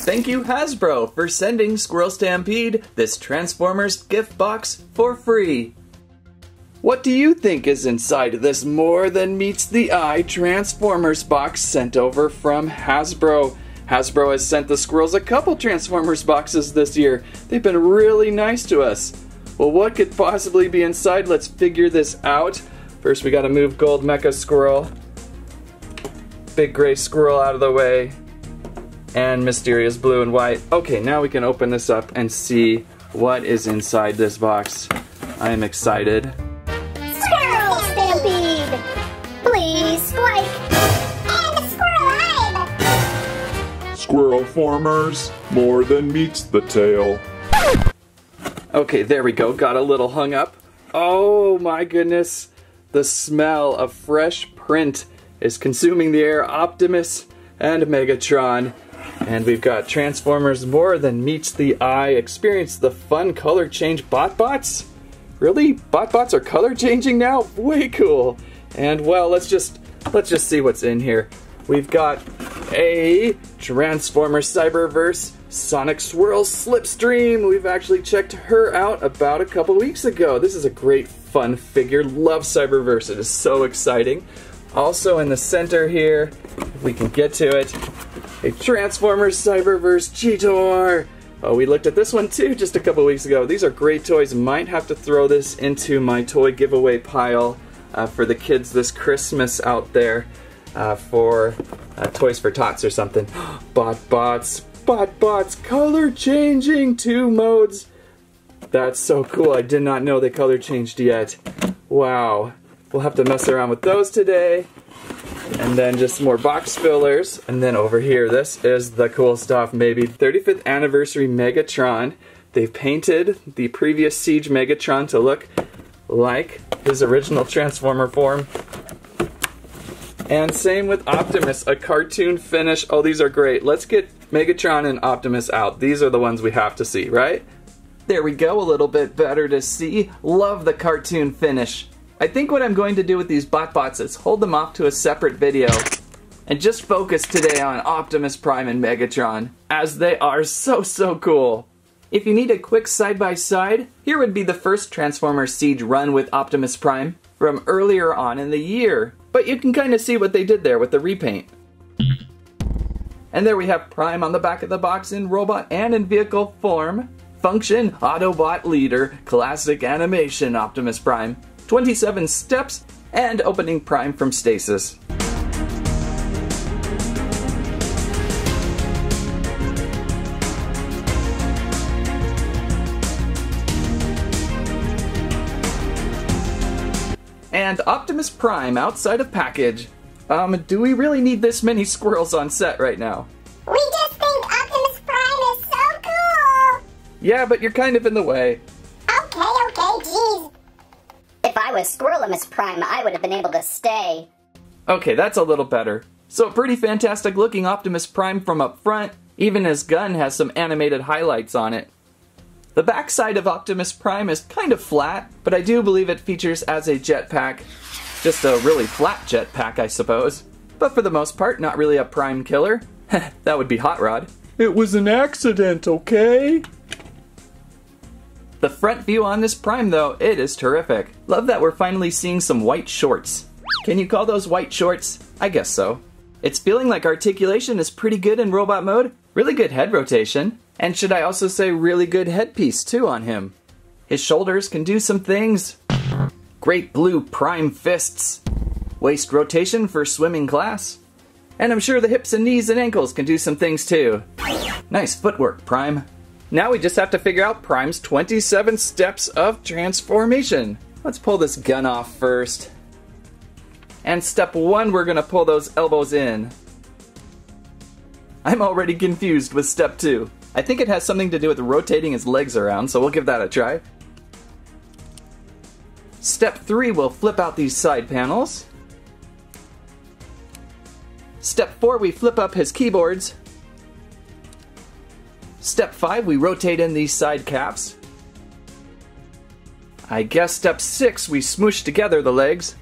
Thank you Hasbro for sending Squirrel Stampede this Transformers gift box for free. What do you think is inside this more than meets the eye Transformers box sent over from Hasbro? Hasbro has sent the squirrels a couple Transformers boxes this year. They've been really nice to us. Well, what could possibly be inside? Let's figure this out. First we gotta move Gold Mecha Squirrel, Big Gray Squirrel out of the way, and Mysterious Blue and White. Okay, now we can open this up and see what is inside this box. I am excited. Squirrel Stampede! Please like and squirrel. Squirrel formers, more than meets the tail. Okay, there we go. Got a little hung up. Oh my goodness. The smell of fresh print is consuming the air. Optimus and Megatron. And we've got Transformers more than meets the eye. Experience the fun color change BotBots. Really? BotBots are color changing now? Way cool. And well, let's just see what's in here. We've got a Transformer Cyberverse Sonic Swirl Slipstream. We've actually checked her out about a couple weeks ago. This is a great fun figure. Love Cyberverse. It is so exciting. Also in the center here, if we can get to it, a Transformers Cyberverse Cheetor. Oh, we looked at this one too just a couple weeks ago. These are great toys. Might have to throw this into my toy giveaway pile for the kids this Christmas out there for Toys for Tots or something. BotBots, color changing 2 modes. That's so cool. I did not know they color changed yet. Wow. We'll have to mess around with those today. And then just some more box fillers. And then over here, this is the cool stuff, maybe 35th anniversary Megatron. They've painted the previous Siege Megatron to look like his original Transformer form. And same with Optimus, a cartoon finish. Oh, these are great. Let's get Megatron and Optimus out. These are the ones we have to see, right? There we go, a little bit better to see. Love the cartoon finish. I think what I'm going to do with these BotBots is hold them off to a separate video and just focus today on Optimus Prime and Megatron, as they are so cool. If you need a quick side-by-side, here would be the first Transformers Siege run with Optimus Prime from earlier on in the year. But you can kind of see what they did there with the repaint. And there we have Prime on the back of the box in robot and in vehicle form. Function, Autobot Leader, Classic Animation Optimus Prime, 27 steps, and opening Prime from stasis. And Optimus Prime outside of package. Do we really need this many squirrels on set right now? We just think Optimus Prime is so cool! Yeah, but you're kind of in the way. Okay, jeez. If I was Squirrelimus Prime, I would have been able to stay. Okay, that's a little better. So a pretty fantastic looking Optimus Prime from up front. Even his gun has some animated highlights on it. The backside of Optimus Prime is kind of flat, but I do believe it features as a jetpack. Just a really flat jetpack, I suppose. But for the most part, not really a Prime killer. That would be Hot Rod. It was an accident, okay? The front view on this Prime, though, it is terrific. Love that we're finally seeing some white shorts. Can you call those white shorts? I guess so. It's feeling like articulation is pretty good in robot mode. Really good head rotation. And should I also say really good headpiece, too, on him. His shoulders can do some things. Great blue Prime fists. Waist rotation for swimming class. And I'm sure the hips and knees and ankles can do some things, too. Nice footwork, Prime. Now we just have to figure out Prime's 27 steps of transformation. Let's pull this gun off first. And step 1, we're gonna pull those elbows in. I'm already confused with step 2. I think it has something to do with rotating his legs around, so we'll give that a try. Step 3, we'll flip out these side panels. Step 4, we flip up his keyboards. Step 5, we rotate in these side caps. I guess step 6, we smoosh together the legs.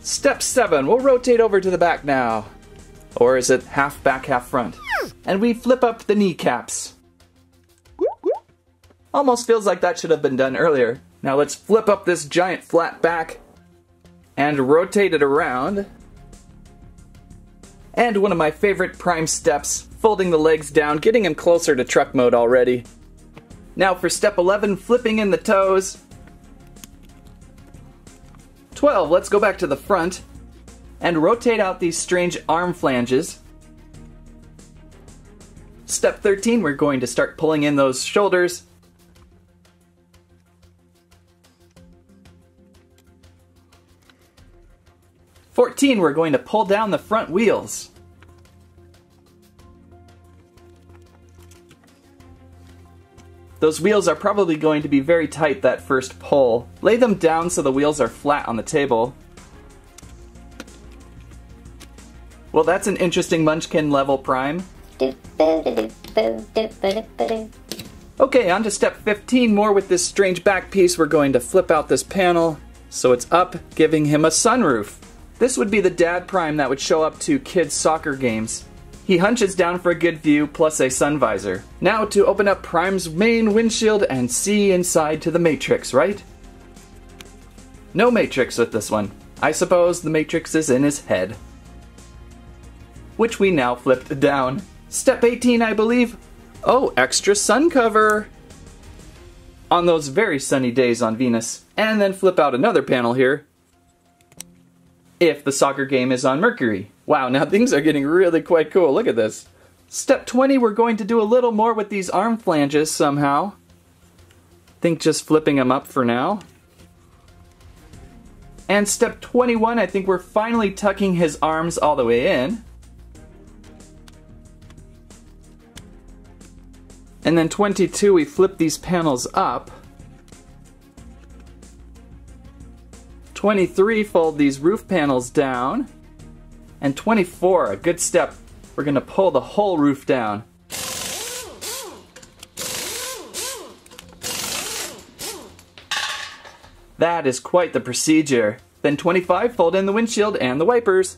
Step 7, we'll rotate over to the back now. Or is it half back, half front? And we flip up the kneecaps. Almost feels like that should have been done earlier. Now let's flip up this giant flat back and rotate it around. And one of my favorite Prime steps, folding the legs down, getting him closer to truck mode already. Now for step 11, flipping in the toes. 12, let's go back to the front and rotate out these strange arm flanges. Step 13, we're going to start pulling in those shoulders. '14, we're going to pull down the front wheels. Those wheels are probably going to be very tight that first pull. Lay them down so the wheels are flat on the table. Well, that's an interesting Munchkin level Prime. Okay, on to step 15, more with this strange back piece. We're going to flip out this panel so it's up, giving him a sunroof. This would be the dad Prime that would show up to kids' soccer games. He hunches down for a good view, plus a sun visor. Now to open up Prime's main windshield and see inside to the Matrix, right? No Matrix with this one. I suppose the Matrix is in his head. Which we now flipped down. Step 18, I believe. Oh, extra sun cover! On those very sunny days on Venus. And then flip out another panel here. If the soccer game is on Mercury. Wow, now things are getting really quite cool. Look at this. Step 20, we're going to do a little more with these arm flanges somehow. Think just flipping them up for now. And step 21, I think we're finally tucking his arms all the way in. And then 22, we flip these panels up. 23, fold these roof panels down. And 24, a good step. We're going to pull the whole roof down. That is quite the procedure. Then 25, fold in the windshield and the wipers.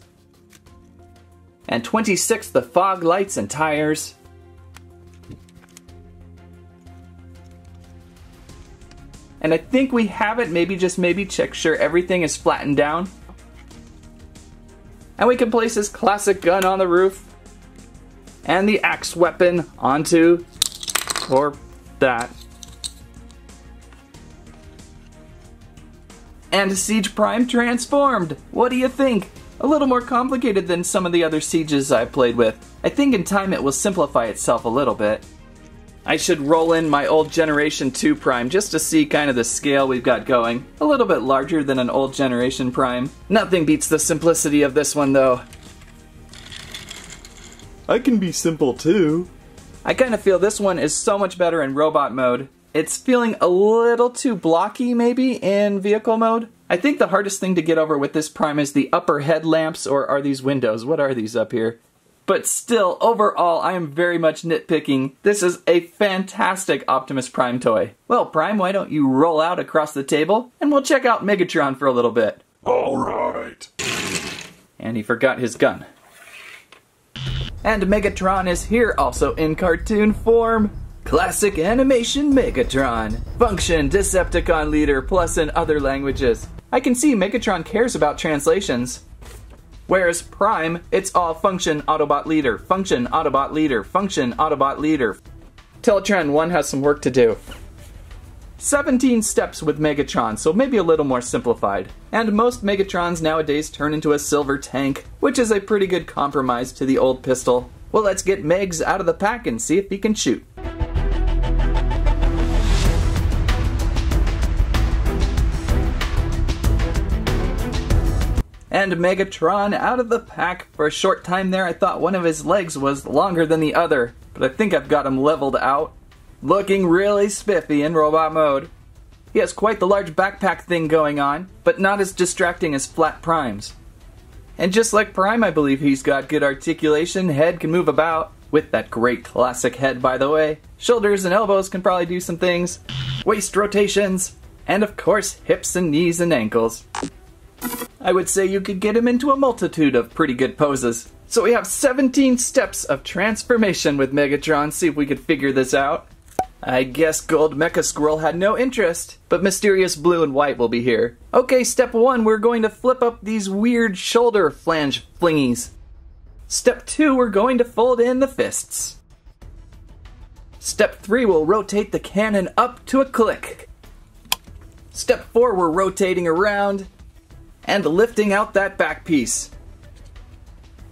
And 26, the fog lights and tires. And I think we have it, maybe just maybe check sure everything is flattened down. And we can place his classic gun on the roof. And the axe weapon onto, or that. And Siege Prime transformed! What do you think? A little more complicated than some of the other Sieges I've played with. I think in time it will simplify itself a little bit. I should roll in my old Generation 2 Prime just to see kind of the scale we've got going. A little bit larger than an old Generation Prime. Nothing beats the simplicity of this one though. I can be simple too. I kind of feel this one is so much better in robot mode. It's feeling a little too blocky maybe in vehicle mode. I think the hardest thing to get over with this Prime is the upper headlamps, or are these windows? What are these up here? But still, overall, I am very much nitpicking. This is a fantastic Optimus Prime toy. Well, Prime, why don't you roll out across the table, and we'll check out Megatron for a little bit. Alright. And he forgot his gun. And Megatron is here, also in cartoon form. Classic animation Megatron. Function Decepticon leader, plus in other languages. I can see Megatron cares about translations. Whereas Prime, it's all function Autobot leader, function Autobot leader, function Autobot leader. Teletran 1 has some work to do. 17 steps with Megatron, so maybe a little more simplified. And most Megatrons nowadays turn into a silver tank, which is a pretty good compromise to the old pistol. Well, let's get Megs out of the pack and see if he can shoot. And Megatron out of the pack. For a short time there, I thought one of his legs was longer than the other, but I think I've got him leveled out. Looking really spiffy in robot mode. He has quite the large backpack thing going on, but not as distracting as flat Prime's. And just like Prime, I believe he's got good articulation, head can move about, with that great classic head by the way. Shoulders and elbows can probably do some things. Waist rotations, and of course hips and knees and ankles. I would say you could get him into a multitude of pretty good poses. So we have 17 steps of transformation with Megatron. See if we could figure this out. I guess Gold Mecha Squirrel had no interest, but Mysterious Blue and White will be here. Okay, step 1, we're going to flip up these weird shoulder flange flingies. Step 2, we're going to fold in the fists. Step 3, we'll rotate the cannon up to a click. Step 4, we're rotating around and lifting out that back piece.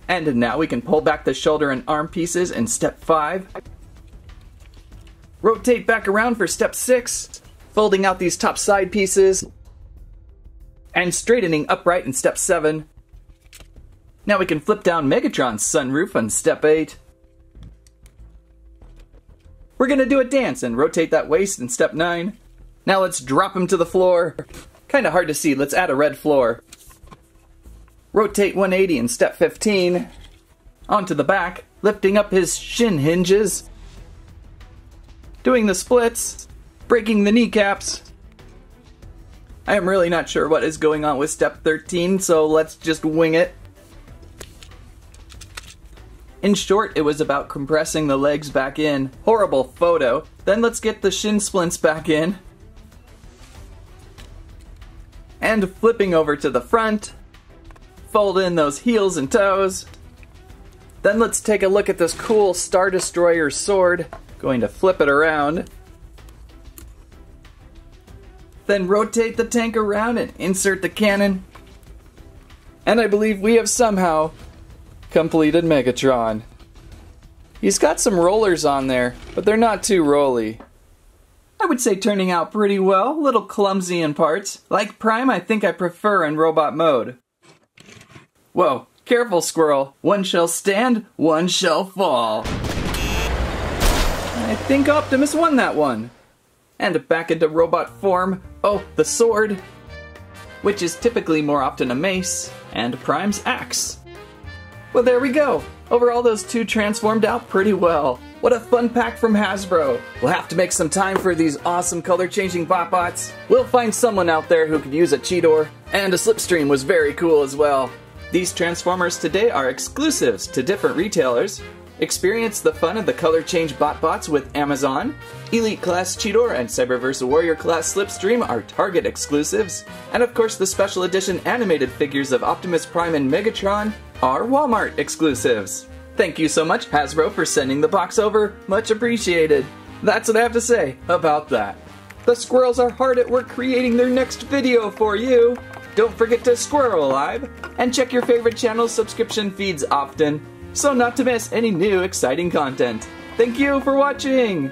And now we can pull back the shoulder and arm pieces in step 5. Rotate back around for step 6, folding out these top side pieces, and straightening upright in step 7. Now we can flip down Megatron's sunroof on step 8. We're gonna do a dance and rotate that waist in step 9. Now let's drop him to the floor. Kinda hard to see, let's add a red floor. Rotate 180 in step 15. Onto the back, lifting up his shin hinges. Doing the splits, breaking the kneecaps. I am really not sure what is going on with step 13, so let's just wing it. In short, it was about compressing the legs back in. Horrible photo. Then let's get the shin splints back in. And flipping over to the front. Fold in those heels and toes. Then let's take a look at this cool Star Destroyer sword. Going to flip it around. Then rotate the tank around and insert the cannon. And I believe we have somehow completed Megatron. He's got some rollers on there, but they're not too rolly. I would say turning out pretty well, a little clumsy in parts. Like Prime, I think I prefer in robot mode. Whoa, careful Squirrel. One shall stand, one shall fall. I think Optimus won that one. And back into robot form. Oh, the sword. Which is typically more often a mace, and Prime's axe. Well, there we go. Overall, those two transformed out pretty well. What a fun pack from Hasbro. We'll have to make some time for these awesome color-changing BotBots. We'll find someone out there who could use a Cheetor. And a Slipstream was very cool as well. These Transformers today are exclusives to different retailers. Experience the fun of the color change BotBots with Amazon. Elite Class Cheetor and Cyberverse Warrior Class Slipstream are Target exclusives. And of course the special edition animated figures of Optimus Prime and Megatron are Walmart exclusives. Thank you so much Hasbro for sending the box over, much appreciated. That's what I have to say about that. The squirrels are hard at work creating their next video for you. Don't forget to Squirrel Alive and check your favorite channel's subscription feeds often, so not to miss any new exciting content. Thank you for watching!